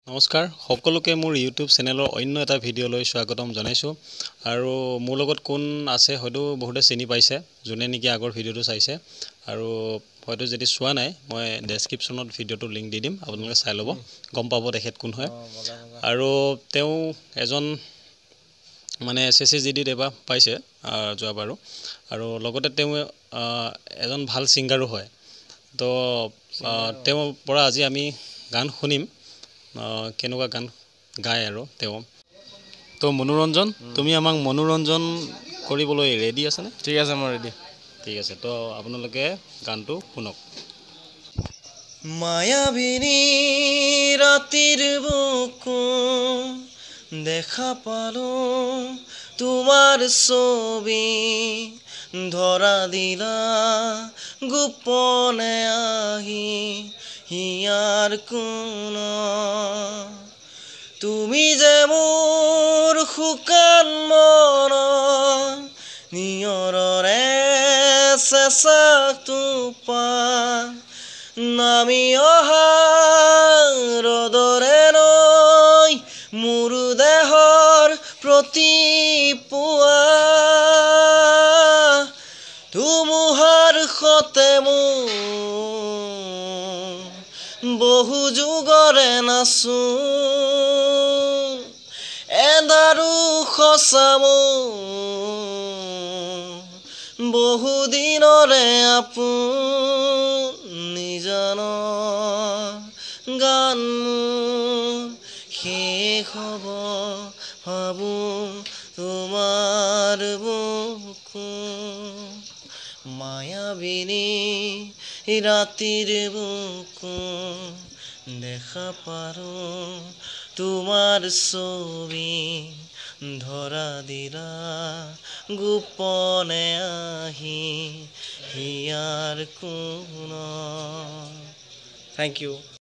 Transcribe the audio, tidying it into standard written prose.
নমস্কাৰ সকলোকে মোৰ ইউটিউব চেনেলৰ অন্য এটা ভিডিঅ'লৈ স্বাগতম জনাইছোঁ আৰু মোৰ লগত কোন আছে হয়তো বহুতে চিনি পাইছে যোনে নেকি আগৰ ভিডিঅ'টো চাইছে আৰু হয়তো যদি চোৱা নাই মই ডেসক্ৰিপচনত ভিডিঅ'টো লিংক দি দিম আপোনালোকে চাই ল'ব গম পাব তেখেত কোন হয় আৰু তেওঁ এজন মানে SSCGDত এবাৰ পাইছে যোৱাবাৰো আৰু লগতে তেওঁ এজন ভাল সিঙ্গাৰো হয় তো তেওঁৰ পৰা আজি আমি গান শুনিম কেনেকুৱা গান গায় আৰু তেওঁ তো মনোৰঞ্জন তুমি আমাক মনোৰঞ্জন কৰিবলৈ ৰেডি আছেনে ঠিক আছে মই ৰেডি ঠিক আছে তো আপোনালোকে গানটো শুনক মায়াবিনী ৰাতিৰ বুকু দেখা পালো তোমাৰ ছবি ধৰা দিলা গোপনে আহি হিয়াৰ কোন তুমি যে মোৰ শুকান মন নিয়ৰৰে চেঁচা টোপা নামি অহা ৰদৰে নৈ মোৰ দেহৰ প্ৰতি পুৱা ধুমুহাৰ সতে মোৰ বহু যুগৰে নাচো এন্ধাৰো সঁচা মোৰ বহু দিনৰে আপুনি জান গান শেষ হ'ব ভাবোঁ তোমাৰ বুকু মায়াবিনী ৰাতিৰ বুকু দেখা পাৰো তোমাৰ ছবি ধৰা দিলা গোপনে আহি হিয়াৰ কোন থ্যাংক ইউ